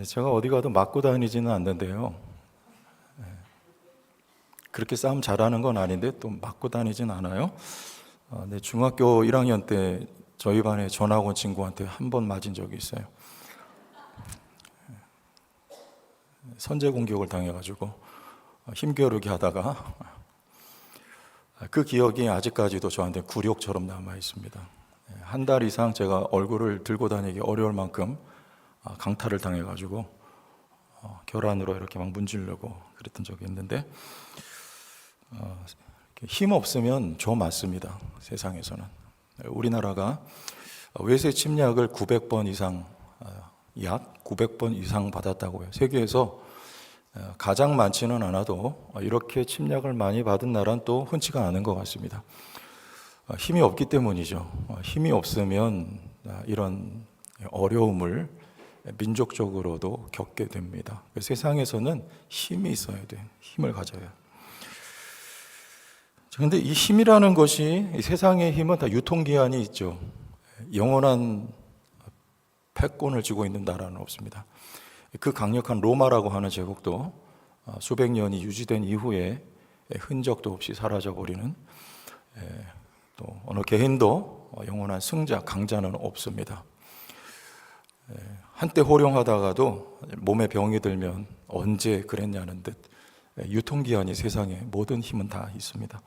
제가 어디 가도 맞고 다니지는 않는데요. 그렇게 싸움 잘하는 건 아닌데 또 맞고 다니진 않아요. 네, 중학교 1학년 때 저희 반에 전학 온 친구한테 한 번 맞은 적이 있어요. 선제 공격을 당해가지고 힘겨루기 하다가 그 기억이 아직까지도 저한테 굴욕처럼 남아 있습니다. 한 달 이상 제가 얼굴을 들고 다니기 어려울 만큼 강탈을 당해가지고 결안으로 이렇게 막 문지르고 그랬던 적이 있는데, 힘 없으면 저 맞습니다. 세상에서는. 우리나라가 외세 침략을 900번 이상, 약 900번 이상 받았다고요. 세계에서 가장 많지는 않아도 이렇게 침략을 많이 받은 나라는 또 흔치가 않은 것 같습니다. 힘이 없기 때문이죠. 힘이 없으면 이런 어려움을 민족적으로도 겪게 됩니다. 세상에서는 힘이 있어야 돼요. 힘을 가져야. 그런데 이 힘이라는 것이, 이 세상의 힘은 다 유통기한이 있죠. 영원한 패권을 쥐고 있는 나라는 없습니다. 그 강력한 로마라고 하는 제국도 수백 년이 유지된 이후에 흔적도 없이 사라져버리는, 또 어느 개인도 영원한 승자, 강자는 없습니다. 한때 호령하다가도 몸에 병이 들면 언제 그랬냐는 듯 유통기한이 세상에 모든 힘은 다 있습니다.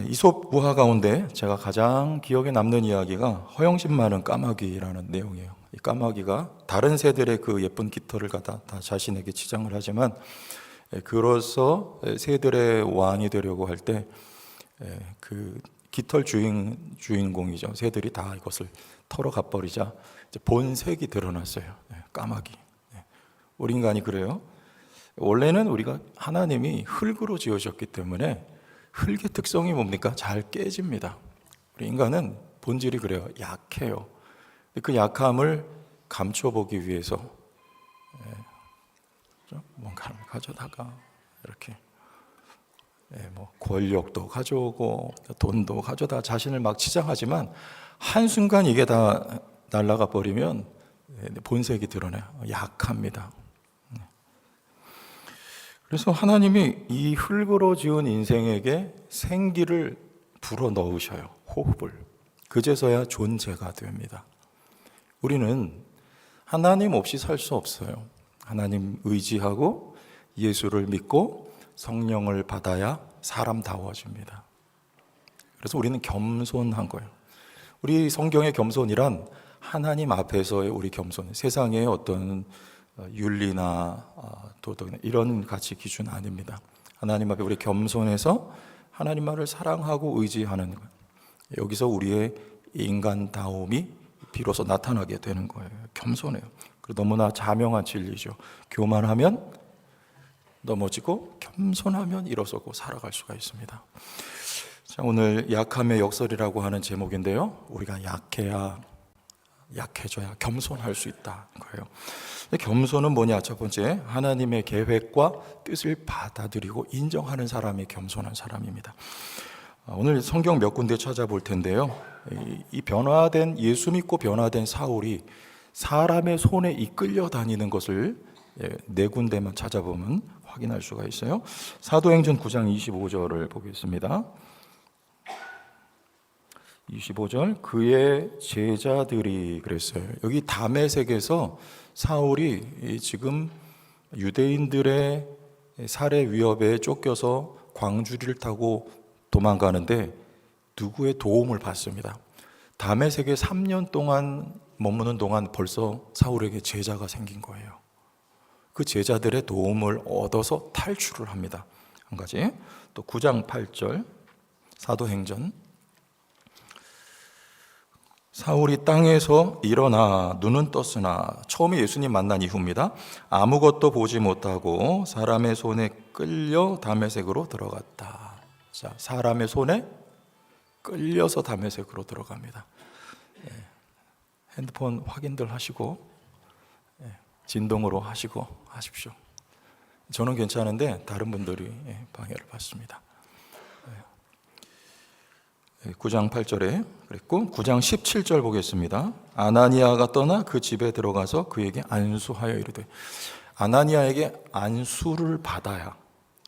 이솝 우화 가운데 제가 가장 기억에 남는 이야기가 허영심 많은 까마귀라는 내용이에요. 이 까마귀가 다른 새들의 그 예쁜 깃털을 갖다 다 자신에게 치장을 하지만, 그로서 새들의 왕이 되려고 할 때 그 깃털 주인공이죠. 새들이 다 이것을 털어가 버리자 본색이 드러났어요. 까마귀. 우리 인간이 그래요. 원래는 우리가 하나님이 흙으로 지으셨기 때문에 흙의 특성이 뭡니까? 잘 깨집니다. 우리 인간은 본질이 그래요. 약해요. 그 약함을 감춰보기 위해서 뭔가를 가져다가 이렇게 권력도 가져오고 돈도 가져다 자신을 막 치장하지만, 한순간 이게 다 날아가 버리면 본색이 드러나요. 약합니다. 그래서 하나님이 이 흙으로 지은 인생에게 생기를 불어 넣으셔요. 호흡을. 그제서야 존재가 됩니다. 우리는 하나님 없이 살 수 없어요. 하나님 의지하고 예수를 믿고 성령을 받아야 사람다워집니다. 그래서 우리는 겸손한 거예요. 우리 성경의 겸손이란 하나님 앞에서의 우리 겸손, 세상의 어떤 윤리나 도덕 이런 가치 기준 아닙니다. 하나님 앞에 우리 겸손해서 하나님 말을 사랑하고 의지하는 거예요. 여기서 우리의 인간다움이 비로소 나타나게 되는 거예요. 겸손해요. 그리고 너무나 자명한 진리죠. 교만하면 넘어지고 겸손하면 일어서고 살아갈 수가 있습니다. 자, 오늘 약함의 역설이라고 하는 제목인데요. 우리가 약해져야 겸손할 수 있다는 거예요. 겸손은 뭐냐? 첫 번째, 하나님의 계획과 뜻을 받아들이고 인정하는 사람이 겸손한 사람입니다. 오늘 성경 몇 군데 찾아볼 텐데요. 이 변화된, 예수 믿고 변화된 사울이 사람의 손에 이끌려 다니는 것을 네 군데만 찾아보면 확인할 수가 있어요. 사도행전 9장 25절을 보겠습니다. 25절, 그의 제자들이 그랬어요. 여기 다메섹에서 사울이 지금 유대인들의 살해 위협에 쫓겨서 광주리를 타고 도망가는데 누구의 도움을 받습니다. 다메섹에 3년 동안 머무는 동안 벌써 사울에게 제자가 생긴 거예요. 그 제자들의 도움을 얻어서 탈출을 합니다. 한 가지, 또 9장 8절 사도행전, 사울이 땅에서 일어나 눈은 떴으나, 처음에 예수님 만난 이후입니다. 아무것도 보지 못하고 사람의 손에 끌려 다메섹으로 들어갔다. 자, 사람의 손에 끌려서 다메섹으로 들어갑니다. 핸드폰 확인들 하시고 진동으로 하시고 하십시오. 저는 괜찮은데 다른 분들이 방해를 받습니다. 9장 8절에 그랬고 9장 17절 보겠습니다. 아나니아가 떠나 그 집에 들어가서 그에게 안수하여 이르되, 아나니아에게 안수를 받아야,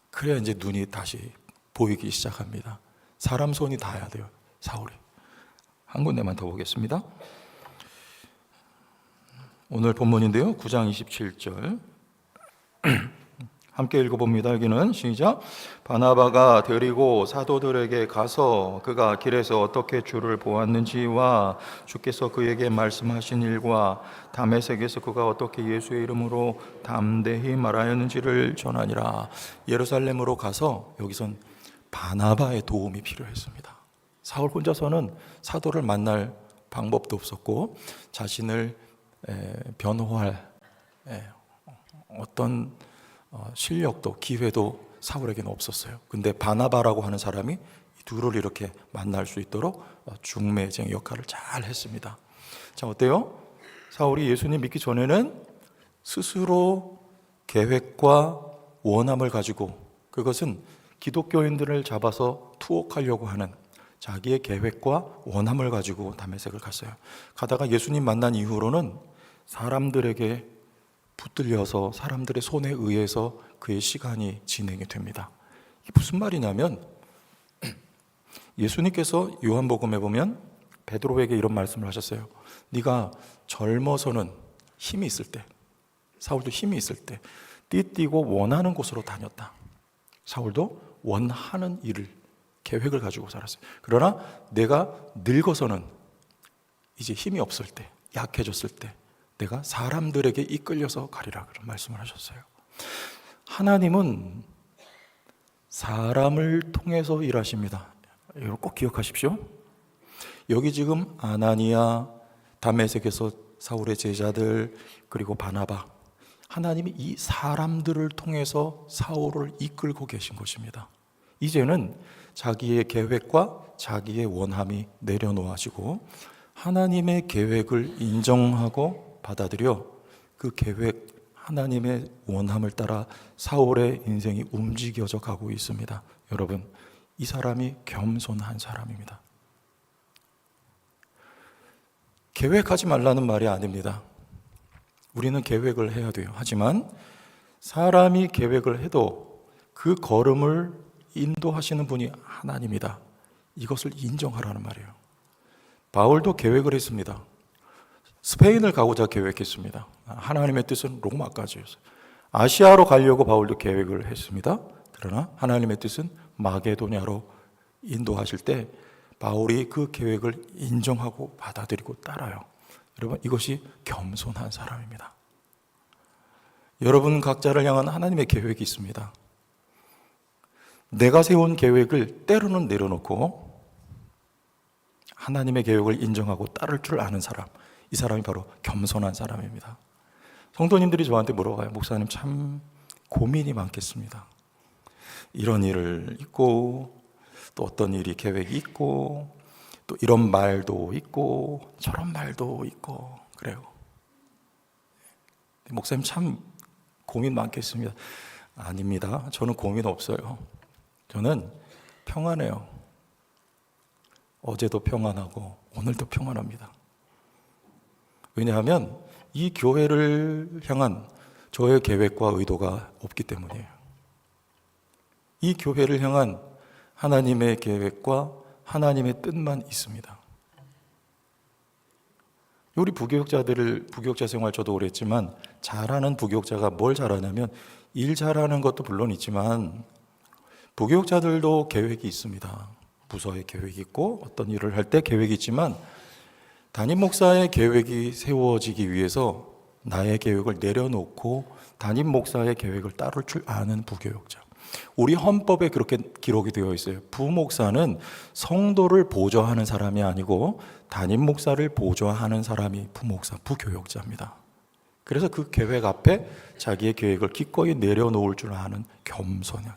그래야 이제 눈이 다시 보이기 시작합니다. 사람 손이 닿아야 돼요. 사울이. 한 군데만 더 보겠습니다. 오늘 본문인데요, 9장 27절 함께 읽어봅니다. 여기는 시작. 바나바가 데리고 사도들에게 가서 그가 길에서 어떻게 주를 보았는지와 주께서 그에게 말씀하신 일과 다메섹에서 그가 어떻게 예수의 이름으로 담대히 말하였는지를 전하니라. 예루살렘으로 가서, 여기선 바나바의 도움이 필요했습니다. 사울 혼자서는 사도를 만날 방법도 없었고 자신을 변호할 어떤 실력도 기회도 사울에게는 없었어요. 근데 바나바라고 하는 사람이 이 둘을 이렇게 만날 수 있도록 중매쟁 역할을 잘 했습니다. 자, 어때요? 사울이 예수님 믿기 전에는 스스로 계획과 원함을 가지고, 그것은 기독교인들을 잡아서 투옥하려고 하는 자기의 계획과 원함을 가지고 다메섹을 갔어요. 가다가 예수님 만난 이후로는 사람들에게 붙들려서 사람들의 손에 의해서 그의 시간이 진행이 됩니다. 이게 무슨 말이냐면, 예수님께서 요한복음에 보면 베드로에게 이런 말씀을 하셨어요. 네가 젊어서는 힘이 있을 때, 사울도 힘이 있을 때 띠띠고 원하는 곳으로 다녔다. 사울도 원하는 일을, 계획을 가지고 살았어요. 그러나 내가 늙어서는, 이제 힘이 없을 때, 약해졌을 때 내가 사람들에게 이끌려서 가리라, 그런 말씀을 하셨어요. 하나님은 사람을 통해서 일하십니다. 이걸 꼭 기억하십시오. 여기 지금 아나니아, 다메섹에서 사울의 제자들, 그리고 바나바, 하나님이 이 사람들을 통해서 사울을 이끌고 계신 것입니다. 이제는 자기의 계획과 자기의 원함이 내려놓아지고 하나님의 계획을 인정하고 받아들여 그 계획, 하나님의 원함을 따라 사울의 인생이 움직여져 가고 있습니다. 여러분, 이 사람이 겸손한 사람입니다. 계획하지 말라는 말이 아닙니다. 우리는 계획을 해야 돼요. 하지만 사람이 계획을 해도 그 걸음을 인도하시는 분이 하나님이다, 이것을 인정하라는 말이에요. 바울도 계획을 했습니다. 스페인을 가고자 계획했습니다. 하나님의 뜻은 로마까지였어요. 아시아로 가려고 바울도 계획을 했습니다. 그러나 하나님의 뜻은 마게도냐로 인도하실 때 바울이 그 계획을 인정하고 받아들이고 따라요. 여러분, 이것이 겸손한 사람입니다. 여러분 각자를 향한 하나님의 계획이 있습니다. 내가 세운 계획을 때로는 내려놓고 하나님의 계획을 인정하고 따를 줄 아는 사람, 이 사람이 바로 겸손한 사람입니다. 성도님들이 저한테 물어봐요. 목사님, 참 고민이 많겠습니다. 이런 일을 있고, 또 어떤 일이 계획이 있고, 또 이런 말도 있고, 저런 말도 있고, 그래요. 목사님, 참 고민 많겠습니다. 아닙니다. 저는 고민 없어요. 저는 평안해요. 어제도 평안하고 오늘도 평안합니다. 왜냐하면 이 교회를 향한 저의 계획과 의도가 없기 때문이에요. 이 교회를 향한 하나님의 계획과 하나님의 뜻만 있습니다. 우리 부교육자 생활 저도 오래 했지만, 잘하는 부교육자가 뭘 잘하냐면, 일 잘하는 것도 물론 있지만 부교육자들도 계획이 있습니다. 부서에 계획이 있고 어떤 일을 할 때 계획이 있지만, 담임 목사의 계획이 세워지기 위해서 나의 계획을 내려놓고 담임 목사의 계획을 따를 줄 아는 부교육자. 우리 헌법에 그렇게 기록이 되어 있어요. 부목사는 성도를 보좌하는 사람이 아니고 담임 목사를 보좌하는 사람이 부목사, 부교육자입니다. 그래서 그 계획 앞에 자기의 계획을 기꺼이 내려놓을 줄 아는 겸손한,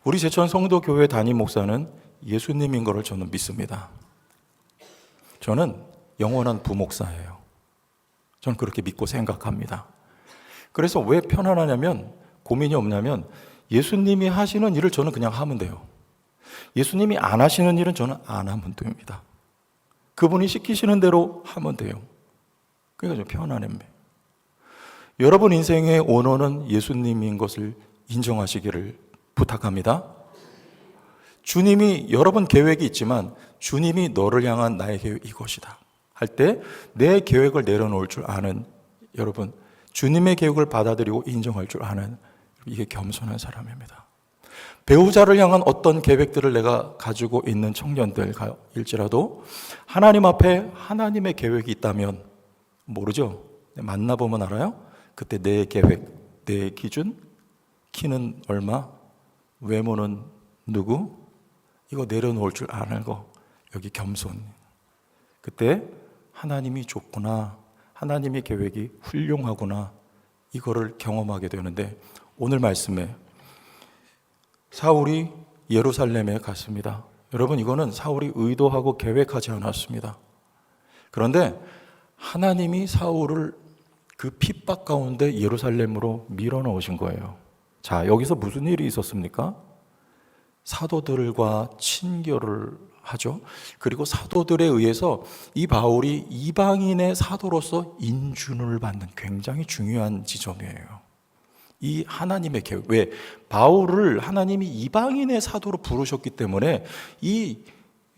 우리 제천 성도교회 담임 목사는 예수님인 것을 저는 믿습니다. 저는 영원한 부목사예요. 저는 그렇게 믿고 생각합니다. 그래서 왜 편안하냐면, 고민이 없냐면, 예수님이 하시는 일을 저는 그냥 하면 돼요. 예수님이 안 하시는 일은 저는 안 하면 됩니다. 그분이 시키시는 대로 하면 돼요. 그러니까 좀 편안함. 여러분 인생의 오너는 예수님인 것을 인정하시기를 부탁합니다. 주님이 여러분 계획이 있지만 주님이 너를 향한 나의 계획 이것이다 할 때 내 계획을 내려놓을 줄 아는 여러분, 주님의 계획을 받아들이고 인정할 줄 아는, 이게 겸손한 사람입니다. 배우자를 향한 어떤 계획들을 내가 가지고 있는 청년들일지라도 하나님 앞에 하나님의 계획이 있다면, 모르죠? 만나보면 알아요? 그때 내 계획, 내 기준, 키는 얼마, 외모는 누구, 이거 내려놓을 줄 아는 거, 여기 겸손. 그때 하나님이 좋구나, 하나님의 계획이 훌륭하구나, 이거를 경험하게 되는데, 오늘 말씀에 사울이 예루살렘에 갔습니다. 여러분, 이거는 사울이 의도하고 계획하지 않았습니다. 그런데 하나님이 사울을 그 핍박 가운데 예루살렘으로 밀어넣으신 거예요. 자, 여기서 무슨 일이 있었습니까? 사도들과 친교를 하죠. 그리고 사도들에 의해서 이 바울이 이방인의 사도로서 인준을 받는 굉장히 중요한 지점이에요. 이 하나님의 계획. 왜? 바울을 하나님이 이방인의 사도로 부르셨기 때문에 이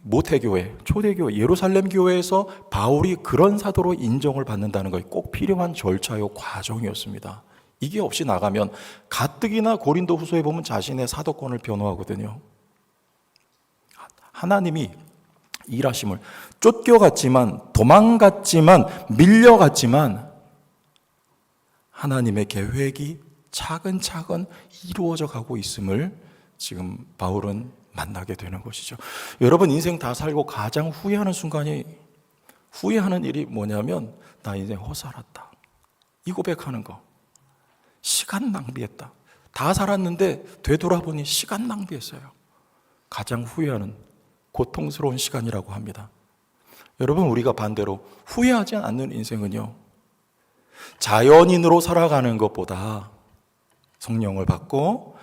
모태교회, 초대교회, 예루살렘 교회에서 바울이 그런 사도로 인정을 받는다는 것이 꼭 필요한 절차요, 과정이었습니다. 이게 없이 나가면 가뜩이나 고린도 후서에 보면 자신의 사도권을 변호하거든요. 하나님이 일하심을 쫓겨갔지만, 도망갔지만, 밀려갔지만 하나님의 계획이 차근차근 이루어져 가고 있음을 지금 바울은 만나게 되는 것이죠. 여러분 인생 다 살고 가장 후회하는 순간이, 후회하는 일이 뭐냐면 나 인생 허살았다, 이 고백하는 거. 시간 낭비했다. 다 살았는데 되돌아보니 시간 낭비했어요. 가장 후회하는 고통스러운 시간이라고 합니다. 여러분, 우리가 반대로 후회하지 않는 인생은요, 자연인으로 살아가는 것보다 성령을 받고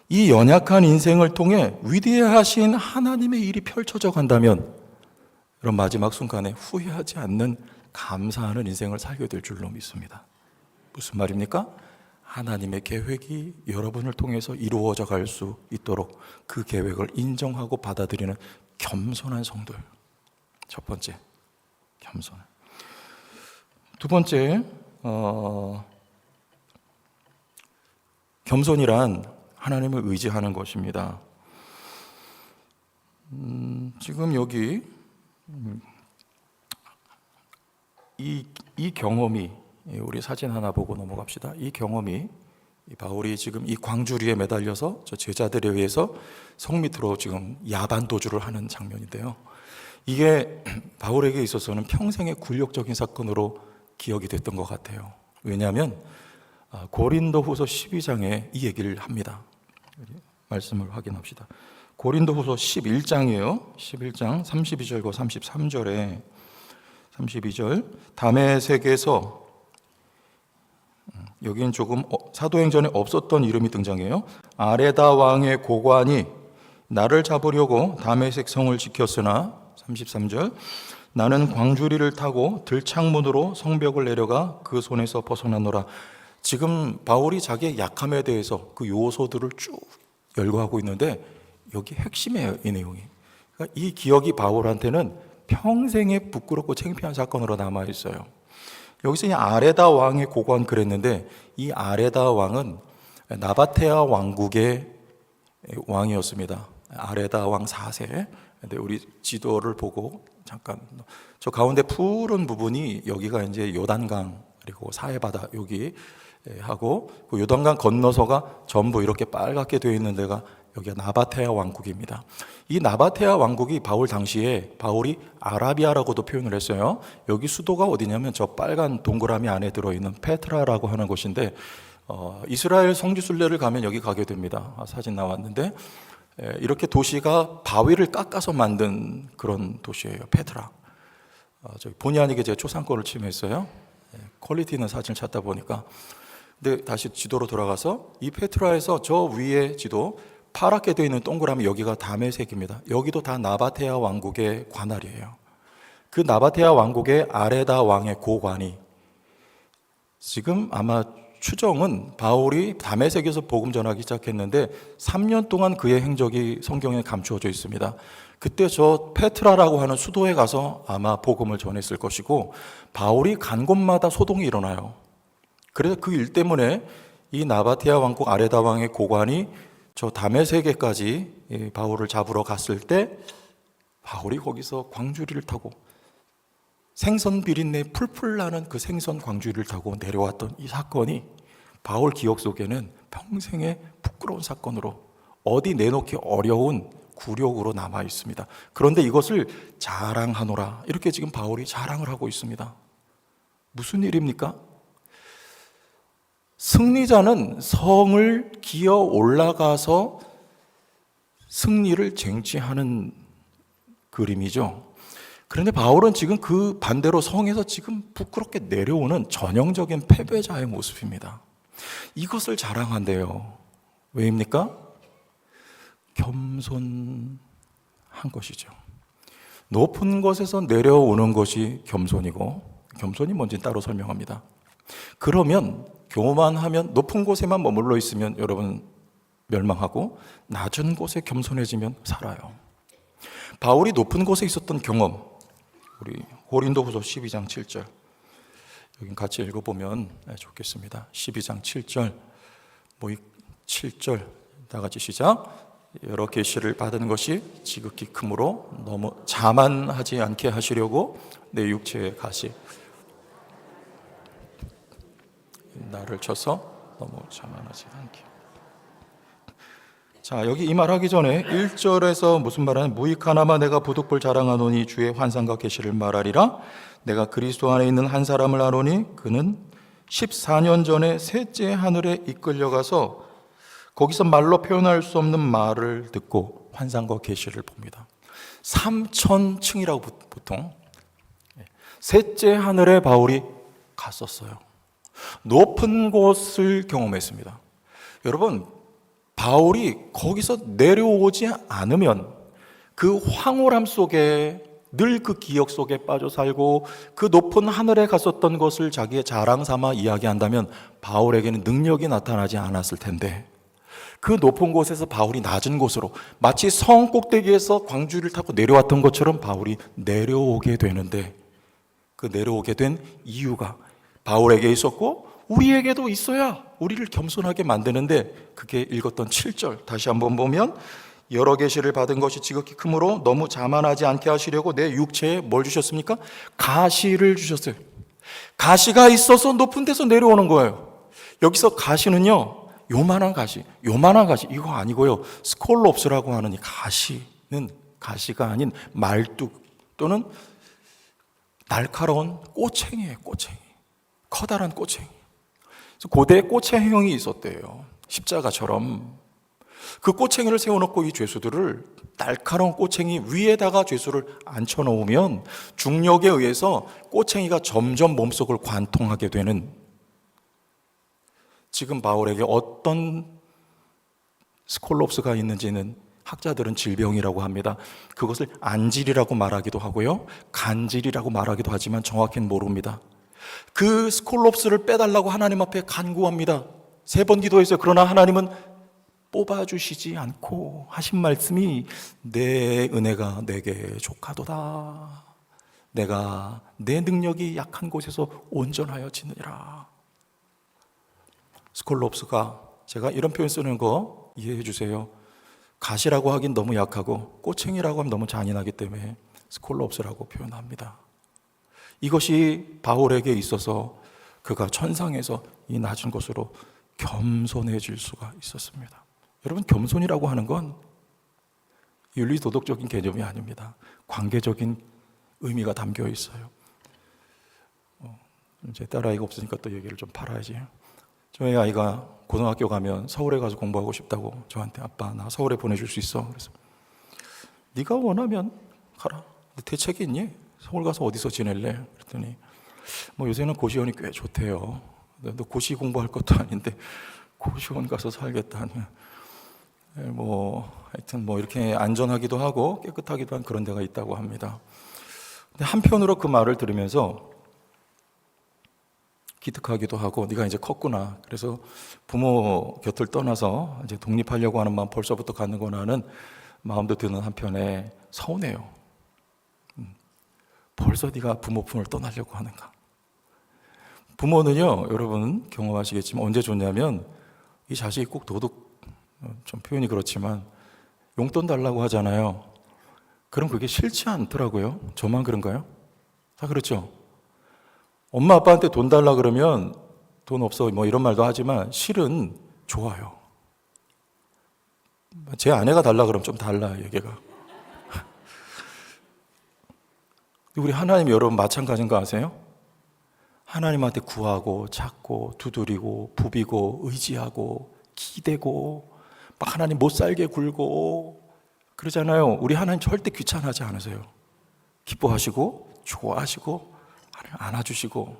이 연약한 인생을 통해 위대하신 하나님의 일이 펼쳐져 간다면 그런 마지막 순간에 후회하지 않는 감사하는 인생을 살게 될 줄로 믿습니다. 무슨 말입니까? 하나님의 계획이 여러분을 통해서 이루어져 갈 수 있도록 그 계획을 인정하고 받아들이는 겸손한 성도예요. 첫 번째, 겸손. 두 번째, 겸손이란 하나님을 의지하는 것입니다. 지금 여기 이 경험이, 우리 사진 하나 보고 넘어갑시다. 이 경험이 바울이 지금 이 광주리에 매달려서 저 제자들에 의해서 성 밑으로 지금 야반 도주를 하는 장면인데요. 이게 바울에게 있어서는 평생의 굴욕적인 사건으로 기억이 됐던 것 같아요. 왜냐하면 고린도후서 12장에 이 얘기를 합니다. 말씀을 확인합시다. 고린도후서 11장이에요. 11장 32절과 33절에 32절, 다메섹에서, 여기는 조금 사도행전에 없었던 이름이 등장해요. 아레다 왕의 고관이 나를 잡으려고 다메섹 성을 지켰으나, 33절, 나는 광주리를 타고 들창문으로 성벽을 내려가 그 손에서 벗어나노라. 지금 바울이 자기의 약함에 대해서 그 요소들을 쭉 열거하고 있는데 여기 핵심이에요, 이 내용이. 그러니까 이 기억이 바울한테는 평생의 부끄럽고 창피한 사건으로 남아있어요. 여기서 이 아레다 왕의 고관 그랬는데, 이 아레다 왕은 나바테아 왕국의 왕이었습니다. 아레다 왕 4세. 근데 우리 지도를 보고 잠깐, 저 가운데 푸른 부분이 여기가 이제 요단강, 그리고 사해바다 여기 하고, 그 요단강 건너서가 전부 이렇게 빨갛게 되어 있는 데가 여기가 나바테아 왕국입니다. 이 나바테아 왕국이 바울 당시에, 바울이 아라비아라고도 표현을 했어요. 여기 수도가 어디냐면 저 빨간 동그라미 안에 들어있는 페트라라고 하는 곳인데, 이스라엘 성지순례를 가면 여기 가게 됩니다. 사진 나왔는데, 이렇게 도시가 바위를 깎아서 만든 그런 도시예요. 페트라. 저기 본의 아니게 제가 초상권을 침해했어요. 퀄리티 있는 사진을 찾다 보니까. 근데 다시 지도로 돌아가서 이 페트라에서 저 위에 지도, 파랗게 되어 있는 동그라미 여기가 다메섹입니다. 여기도 다 나바테아 왕국의 관할이에요. 그 나바테아 왕국의 아레다 왕의 고관이 지금 아마 추정은 바울이 다메섹에서 복음 전하기 시작했는데 3년 동안 그의 행적이 성경에 감추어져 있습니다. 그때 저 페트라라고 하는 수도에 가서 아마 복음을 전했을 것이고 바울이 간 곳마다 소동이 일어나요. 그래서 그 일 때문에 이 나바테아 왕국 아레다 왕의 고관이 저 다메섹에까지 바울을 잡으러 갔을 때 바울이 거기서 광주리를 타고 생선 비린내 풀풀 나는 그 생선 광주리를 타고 내려왔던 이 사건이 바울 기억 속에는 평생의 부끄러운 사건으로 어디 내놓기 어려운 굴욕으로 남아 있습니다. 그런데 이것을 자랑하노라 이렇게 지금 바울이 자랑을 하고 있습니다. 무슨 일입니까? 승리자는 성을 기어 올라가서 승리를 쟁취하는 그림이죠. 그런데 바울은 지금 그 반대로 성에서 지금 부끄럽게 내려오는 전형적인 패배자의 모습입니다. 이것을 자랑한대요. 왜입니까? 겸손한 것이죠. 높은 곳에서 내려오는 것이 겸손이고, 겸손이 뭔지 따로 설명합니다. 그러면 교만하면 높은 곳에만 머물러 있으면 여러분 멸망하고 낮은 곳에 겸손해지면 살아요. 바울이 높은 곳에 있었던 경험, 우리 고린도후서 12장 7절 여기 같이 읽어보면 좋겠습니다. 12장 7절 7절 다 같이 시작. 여러 계시를 받은 것이 지극히 크므로 너무 자만하지 않게 하시려고 내 육체의 가시 나를 쳐서 너무 자만하지 않게. 자, 여기 이 말하기 전에 1절에서 무슨 말하는 무익하나마 내가 부득불 자랑하노니 주의 환상과 계시를 말하리라. 내가 그리스도 안에 있는 한 사람을 아노니 그는 14년 전에 셋째 하늘에 이끌려가서 거기서 말로 표현할 수 없는 말을 듣고 환상과 계시를 봅니다. 3000층이라고 보통 셋째 하늘에 바울이 갔었어요. 높은 곳을 경험했습니다. 여러분, 바울이 거기서 내려오지 않으면 그 황홀함 속에 늘 그 기억 속에 빠져 살고 그 높은 하늘에 갔었던 것을 자기의 자랑 삼아 이야기한다면 바울에게는 능력이 나타나지 않았을 텐데 그 높은 곳에서 바울이 낮은 곳으로 마치 성 꼭대기에서 광주리를 타고 내려왔던 것처럼 바울이 내려오게 되는데 그 내려오게 된 이유가 바울에게 있었고 우리에게도 있어야 우리를 겸손하게 만드는데 그게 읽었던 7절 다시 한번 보면 여러 계시를 받은 것이 지극히 크므로 너무 자만하지 않게 하시려고 내 육체에 뭘 주셨습니까? 가시를 주셨어요. 가시가 있어서 높은 데서 내려오는 거예요. 여기서 가시는요 요만한 가시 이거 아니고요 스콜롭스라고 하는 이 가시는 가시가 아닌 말뚝 또는 날카로운 꼬챙이에요. 꼬챙이, 커다란 꼬챙이. 고대에 꼬챙이형이 있었대요. 십자가처럼. 그 꼬챙이를 세워놓고 이 죄수들을 날카로운 꼬챙이 위에다가 죄수를 앉혀놓으면 중력에 의해서 꼬챙이가 점점 몸속을 관통하게 되는, 지금 바울에게 어떤 스콜롭스가 있는지는 학자들은 질병이라고 합니다. 그것을 안질이라고 말하기도 하고요 간질이라고 말하기도 하지만 정확히는 모릅니다. 그 스콜롭스를 빼달라고 하나님 앞에 간구합니다. 3번 기도했어요. 그러나 하나님은 뽑아주시지 않고 하신 말씀이 내 은혜가 내게 족하도다. 내가 내 능력이 약한 곳에서 온전하여 지느니라. 스콜롭스가, 제가 이런 표현 쓰는 거 이해해 주세요. 가시라고 하긴 너무 약하고 꼬챙이라고 하면 너무 잔인하기 때문에 스콜롭스라고 표현합니다. 이것이 바울에게 있어서 그가 천상에서 이 낮은 곳으로 겸손해질 수가 있었습니다. 여러분, 겸손이라고 하는 건 윤리 도덕적인 개념이 아닙니다. 관계적인 의미가 담겨 있어요. 제 딸아이가 없으니까 또 얘기를 좀 팔아야지. 저희 아이가 고등학교 가면 서울에 가서 공부하고 싶다고 저한테, 아빠 나 서울에 보내줄 수 있어? 그래서 네가 원하면 가라. 대책이 있니? 서울 가서 어디서 지낼래? 그랬더니 요새는 고시원이 꽤 좋대요. 너 고시 공부할 것도 아닌데 고시원 가서 살겠다니. 하여튼 이렇게 안전하기도 하고 깨끗하기도 한 그런 데가 있다고 합니다. 근데 한편으로 그 말을 들으면서 기특하기도 하고, 네가 이제 컸구나. 그래서 부모 곁을 떠나서 이제 독립하려고 하는 마음 벌써부터 갖는구나 하는 마음도 드는 한편에 서운해요. 벌써 네가 부모 품을 떠나려고 하는가. 부모는요, 여러분 경험하시겠지만 언제 좋냐면 이 자식이 꼭 도둑, 좀 표현이 그렇지만 용돈 달라고 하잖아요. 그럼 그게 싫지 않더라고요. 저만 그런가요? 다 그렇죠? 엄마 아빠한테 돈 달라 그러면 돈 없어 이런 말도 하지만 실은 좋아요. 제 아내가 달라 그러면 좀 달라 얘기가. 우리 하나님 여러분 마찬가지인 거 아세요? 하나님한테 구하고 찾고 두드리고 부비고 의지하고 기대고 막 하나님 못 살게 굴고 그러잖아요. 우리 하나님 절대 귀찮아하지 않으세요. 기뻐하시고 좋아하시고 안아주시고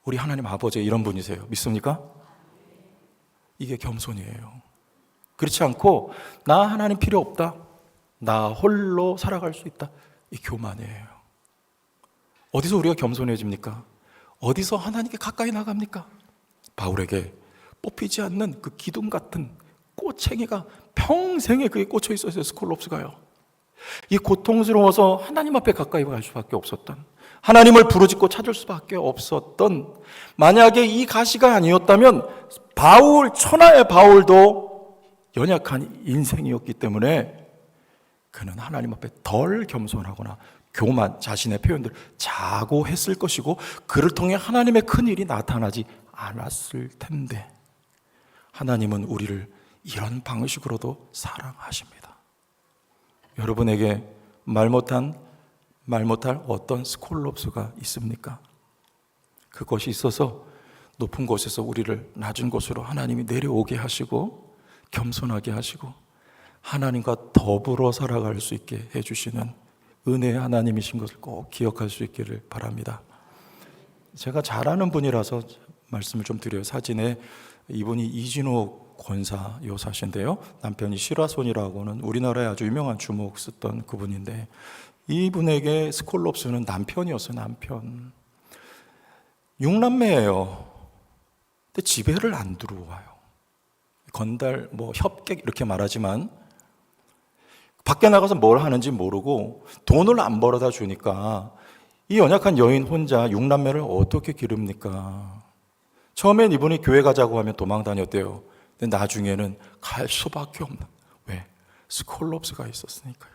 우리 하나님 아버지 이런 분이세요. 믿습니까? 이게 겸손이에요. 그렇지 않고 나 하나님 필요 없다, 나 홀로 살아갈 수 있다, 이 교만이에요. 어디서 우리가 겸손해집니까? 어디서 하나님께 가까이 나갑니까? 바울에게 뽑히지 않는 그 기둥 같은 꼬챙이가 평생에 그게 꽂혀 있었어요. 스콜롭스가요. 이 고통스러워서 하나님 앞에 가까이 갈 수밖에 없었던, 하나님을 부르짖고 찾을 수밖에 없었던, 만약에 이 가시가 아니었다면 천하의 바울도 연약한 인생이었기 때문에 그는 하나님 앞에 덜 겸손하거나 교만, 자신의 표현들 자고했을 것이고 그를 통해 하나님의 큰 일이 나타나지 않았을 텐데, 하나님은 우리를 이런 방식으로도 사랑하십니다. 여러분에게 말 못할 어떤 스콜롭스가 있습니까? 그것이 있어서 높은 곳에서 우리를 낮은 곳으로 하나님이 내려오게 하시고 겸손하게 하시고 하나님과 더불어 살아갈 수 있게 해주시는 은혜의 하나님이신 것을 꼭 기억할 수 있기를 바랍니다. 제가 잘 아는 분이라서 말씀을 좀 드려요. 사진에 이분이 이진욱 권사 여사신데요, 남편이 시라손이라고는 우리나라에 아주 유명한 주목 썼던 그분인데, 이분에게 스콜롭스는 남편이었어요. 남편 6남매예요. 근데 집에를 안 들어와요. 건달 협객 이렇게 말하지만 밖에 나가서 뭘 하는지 모르고 돈을 안 벌어다 주니까 이 연약한 여인 혼자 6남매를 어떻게 기릅니까? 처음엔 이분이 교회 가자고 하면 도망 다녔대요. 근데 나중에는 갈 수밖에 없는, 왜? 스콜롭스가 있었으니까요.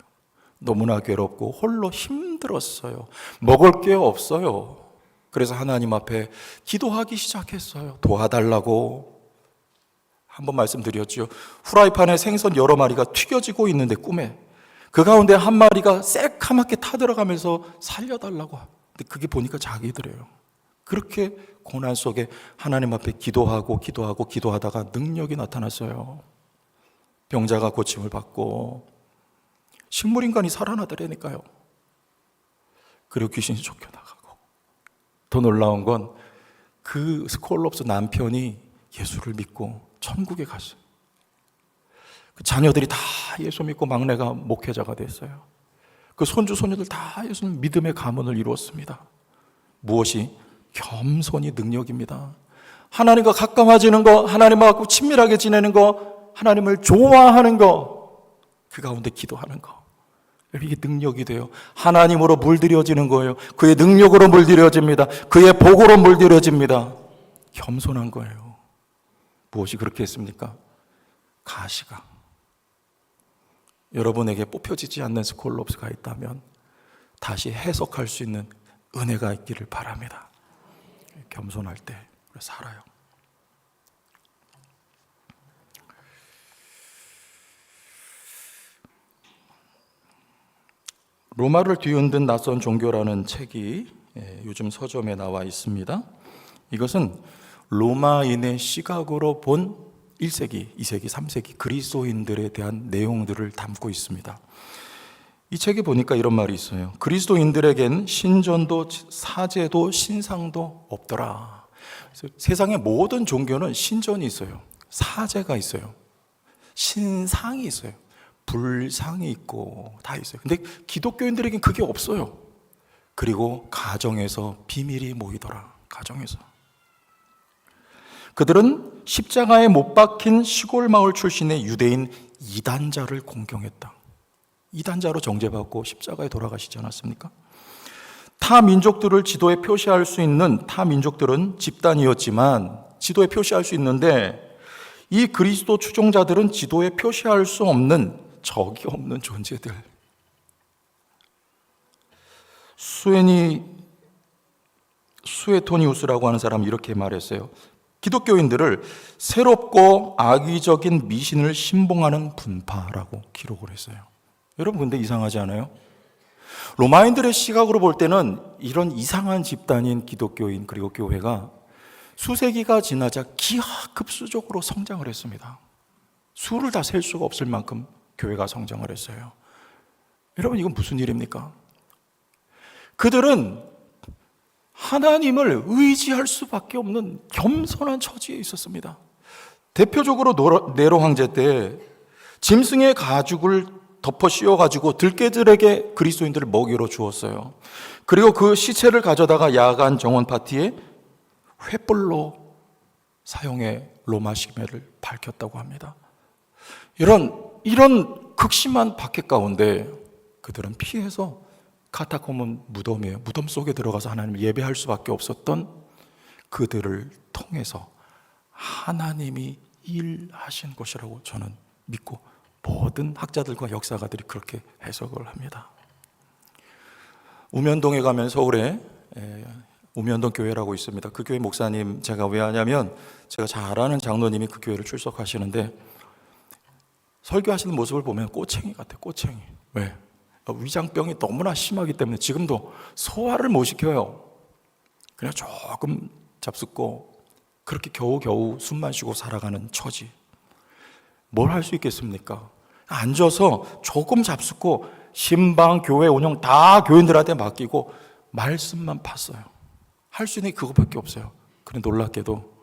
너무나 괴롭고 홀로 힘들었어요. 먹을 게 없어요. 그래서 하나님 앞에 기도하기 시작했어요. 도와달라고. 한번 말씀드렸죠. 후라이팬에 생선 여러 마리가 튀겨지고 있는데 꿈에 그 가운데 한 마리가 새카맣게 타들어가면서 살려달라고. 근데 그게 보니까 자기들이에요. 그렇게 고난 속에 하나님 앞에 기도하다가 능력이 나타났어요. 병자가 고침을 받고 식물인간이 살아나더라니까요. 그리고 귀신이 쫓겨나가고, 더 놀라운 건 그 스콜롭스 남편이 예수를 믿고 천국에 갔어요. 그 자녀들이 다 예수 믿고 막내가 목회자가 됐어요. 그 손주 손녀들 다 예수 믿음의 가문을 이루었습니다. 무엇이? 겸손이 능력입니다. 하나님과 가까워지는 거, 하나님하고 친밀하게 지내는 거, 하나님을 좋아하는 거, 그 가운데 기도하는 거, 이게 능력이 돼요. 하나님으로 물들여지는 거예요. 그의 능력으로 물들여집니다. 그의 복으로 물들여집니다. 겸손한 거예요. 무엇이 그렇게 했습니까? 가시가. 여러분에게 뽑혀지지 않는 스콜롭스가 있다면 다시 해석할 수 있는 은혜가 있기를 바랍니다. 겸손할 때 살아요. 로마를 뒤흔든 낯선 종교라는 책이 요즘 서점에 나와 있습니다. 이것은 로마인의 시각으로 본 1세기, 2세기, 3세기 그리스도인들에 대한 내용들을 담고 있습니다. 이 책에 보니까 이런 말이 있어요. 그리스도인들에겐 신전도 사제도 신상도 없더라. 세상의 모든 종교는 신전이 있어요. 사제가 있어요. 신상이 있어요. 불상이 있고 다 있어요. 근데 기독교인들에겐 그게 없어요. 그리고 가정에서 비밀이 모이더라. 가정에서. 그들은 십자가에 못 박힌 시골 마을 출신의 유대인 이단자를 공경했다. 이단자로 정죄받고 십자가에 돌아가시지 않았습니까? 타 민족들을 지도에 표시할 수 있는 타 민족들은 집단이었지만 지도에 표시할 수 있는데 이 그리스도 추종자들은 지도에 표시할 수 없는 적이 없는 존재들. 수에토니우스라고 하는 사람이 이렇게 말했어요. 기독교인들을 새롭고 악의적인 미신을 신봉하는 분파라고 기록을 했어요. 여러분 근데 이상하지 않아요? 로마인들의 시각으로 볼 때는 이런 이상한 집단인 기독교인 그리고 교회가 수세기가 지나자 기하급수적으로 성장을 했습니다. 수를 다 셀 수가 없을 만큼 교회가 성장을 했어요. 여러분 이건 무슨 일입니까? 그들은 하나님을 의지할 수밖에 없는 겸손한 처지에 있었습니다. 대표적으로 네로 황제 때 짐승의 가죽을 덮어 씌워가지고 들깨들에게 그리스도인들을 먹이로 주었어요. 그리고 그 시체를 가져다가 야간 정원 파티에 횃불로 사용해 로마 시민을 밝혔다고 합니다. 이런 극심한 박해 가운데 그들은 피해서 카타콤은 무덤이에요. 무덤 속에 들어가서 하나님을 예배할 수밖에 없었던 그들을 통해서 하나님이 일하신 것이라고 저는 믿고 모든 학자들과 역사가들이 그렇게 해석을 합니다. 우면동에 가면 서울에 우면동 교회라고 있습니다. 그 교회 목사님 제가 왜 하냐면 제가 잘 아는 장로님이 그 교회를 출석하시는데 설교하시는 모습을 보면 꼬챙이 같아요. 꼬챙이. 왜? 위장병이 너무나 심하기 때문에 지금도 소화를 못 시켜요. 그냥 조금 잡숫고 그렇게 겨우겨우 숨만 쉬고 살아가는 처지. 뭘 할 수 있겠습니까? 앉아서 조금 잡숫고 신방, 교회 운영 다 교인들한테 맡기고 말씀만 팠어요. 할 수 있는 게 그것밖에 없어요. 그런데 놀랍게도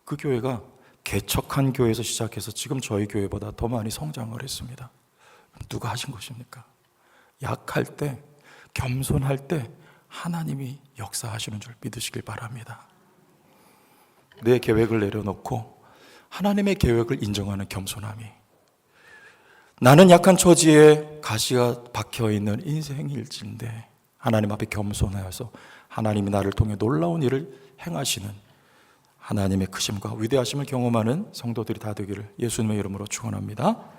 그 교회가 개척한 교회에서 시작해서 지금 저희 교회보다 더 많이 성장을 했습니다. 누가 하신 것입니까? 약할 때, 겸손할 때 하나님이 역사하시는 줄 믿으시길 바랍니다. 내 계획을 내려놓고 하나님의 계획을 인정하는 겸손함이, 나는 약한 처지에 가시가 박혀있는 인생일지인데 하나님 앞에 겸손하여서 하나님이 나를 통해 놀라운 일을 행하시는 하나님의 크심과 위대하심을 경험하는 성도들이 다 되기를 예수님의 이름으로 축원합니다.